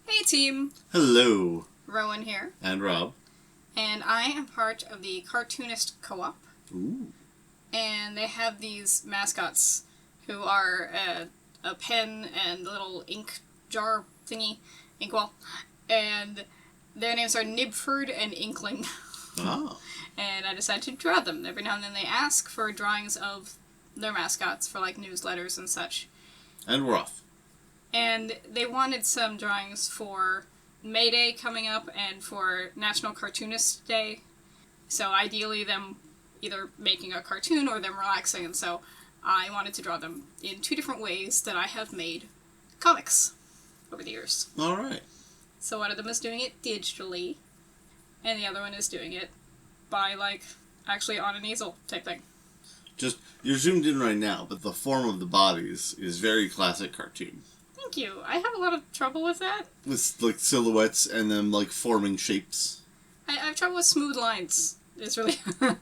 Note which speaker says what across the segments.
Speaker 1: Hey team!
Speaker 2: Hello.
Speaker 1: Rowan here.
Speaker 2: And Rob.
Speaker 1: And I am part of the Cartoonist Co-op.
Speaker 2: Ooh.
Speaker 1: And they have these mascots who are a pen and a little ink jar thingy, inkwell. And their names are Nibford and Inkling.
Speaker 2: Oh.
Speaker 1: And I decided to draw them. Every now and then they ask for drawings of their mascots for like newsletters and such.
Speaker 2: And we're off.
Speaker 1: And they wanted some drawings for May Day coming up and for National Cartoonist Day. So ideally them either making a cartoon or them relaxing, and so I wanted to draw them in two different ways that I have made comics over the years.
Speaker 2: Alright.
Speaker 1: So one of them is doing it digitally, and the other one is doing it by, like, actually on an easel type thing.
Speaker 2: Just, you're zoomed in right now, but the form of the bodies is very classic cartoon.
Speaker 1: Thank you. I have a lot of trouble with that.
Speaker 2: With, like, silhouettes and then, like, forming shapes.
Speaker 1: I have trouble with smooth lines. It's really...
Speaker 2: Well,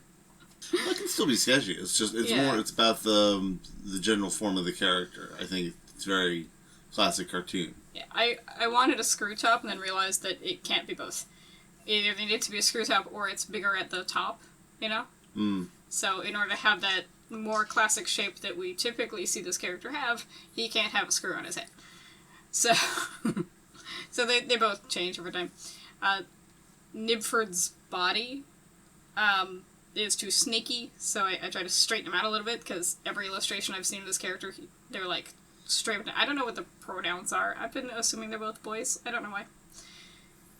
Speaker 2: it can still be sketchy. It's just, it's about the general form of the character. I think it's very classic cartoon.
Speaker 1: Yeah, I wanted a screw top and then realized that it can't be both. Either they need to be a screw top or it's bigger at the top, you know?
Speaker 2: Mm.
Speaker 1: So in order to have that more classic shape that we typically see this character have, he can't have a screw on his head. So, so they both change over time. Nibford's body is too snaky, so I try to straighten him out a little bit, because every illustration I've seen of this character, they're like straight. I don't know what the pronouns are. I've been assuming they're both boys. I don't know why.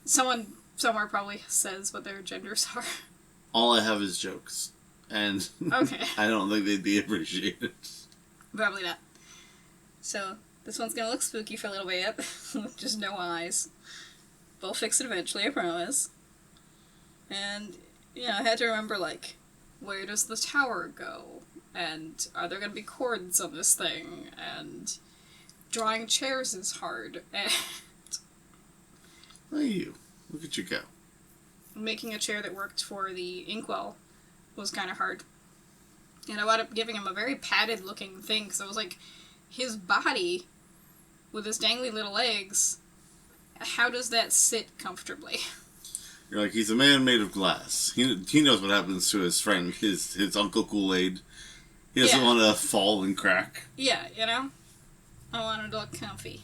Speaker 1: Someone somewhere probably says what their genders are.
Speaker 2: All I have is jokes. And
Speaker 1: okay.
Speaker 2: I don't think they'd be appreciated.
Speaker 1: Probably not. So, this one's gonna look spooky for a little bit, with just no eyes. But I'll fix it eventually, I promise. And, I had to remember, like, where does the tower go? And are there gonna be cords on this thing? And drawing chairs is hard. And
Speaker 2: Look at you. Look at you go.
Speaker 1: making a chair that worked for the inkwell was kind of hard. And I wound up giving him a very padded looking thing, because I was like, his body, with his dangly little legs, how does that sit comfortably?
Speaker 2: You're like, he's a man made of glass. He knows what happens to his friend, his Uncle Kool-Aid. He doesn't want to fall and crack.
Speaker 1: Yeah, I want him to look comfy.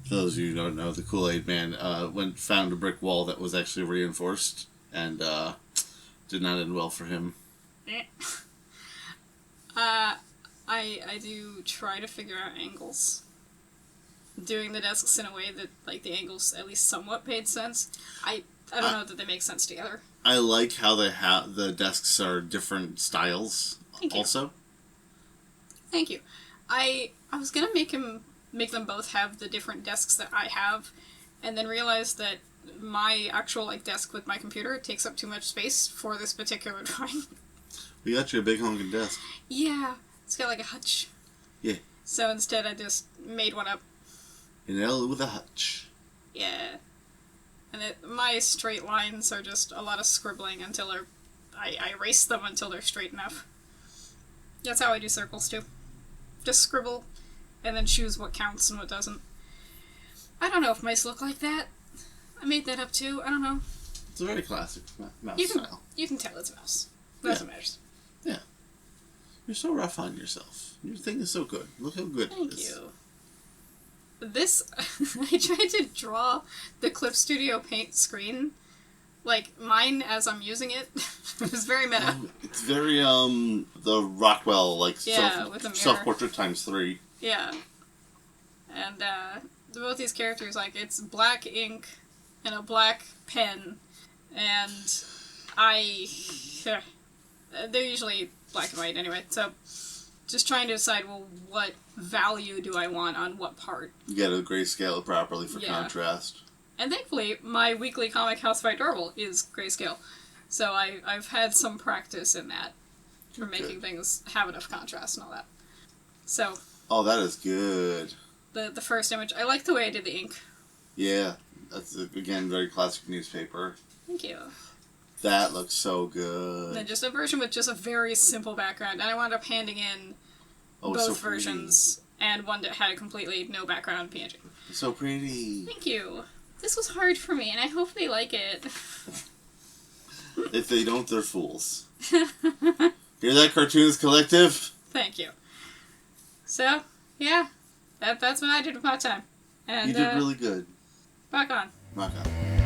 Speaker 2: For those of you who don't know, the Kool-Aid Man found a brick wall that was actually reinforced, and did not end well for him.
Speaker 1: I do try to figure out angles. Doing the desks in a way that, like, the angles at least somewhat made sense. I don't know that they make sense together. I
Speaker 2: like how they have the desks are different styles.
Speaker 1: Thank you.
Speaker 2: Also.
Speaker 1: Thank you. I was gonna make them both have the different desks that I have, and then realized that my actual, like, desk with my computer takes up too much space for this particular drawing.
Speaker 2: We got you a big honking desk.
Speaker 1: Yeah, it's got like a hutch.
Speaker 2: Yeah.
Speaker 1: So instead I just made one up.
Speaker 2: An L with a hutch.
Speaker 1: Yeah. And my straight lines are just a lot of scribbling until I erase them until they're straight enough. That's how I do circles too. Just scribble, and then choose what counts and what doesn't. I don't know if mice look like that. I made that up too. I don't know.
Speaker 2: It's a very classic mouse style. You
Speaker 1: can tell it's a mouse. That's what matters.
Speaker 2: Yeah. You're so rough on yourself. Your thing is so good. Look how good it is.
Speaker 1: Thank you. This, I tried to draw the Clip Studio Paint screen, like, mine as I'm using it. It was very meta.
Speaker 2: It's very, the Rockwell, like, self-portrait ×3.
Speaker 1: Yeah. And, both these characters, like, it's black ink and a black pen, and they're usually black and white anyway, so just trying to decide, well, what value do I want on what part?
Speaker 2: You gotta grayscale it properly for contrast.
Speaker 1: And thankfully, my weekly comic House by Adorable is grayscale, so I've had some practice in that for making things have enough contrast and all that. So.
Speaker 2: Oh, that is good.
Speaker 1: The first image, I like the way I did the ink.
Speaker 2: Yeah, that's, again, very classic newspaper.
Speaker 1: Thank you.
Speaker 2: That looks so good.
Speaker 1: And then just a version with just a very simple background, and I wound up handing in both versions, and one that had a completely no background PNG.
Speaker 2: So pretty.
Speaker 1: Thank you. This was hard for me, and I hope they like it.
Speaker 2: If they don't, they're fools. Hear that, Cartoonist Collective?
Speaker 1: Thank you. So, yeah, that's what I did with my time. And,
Speaker 2: you did really good.
Speaker 1: Rock on.
Speaker 2: Rock on.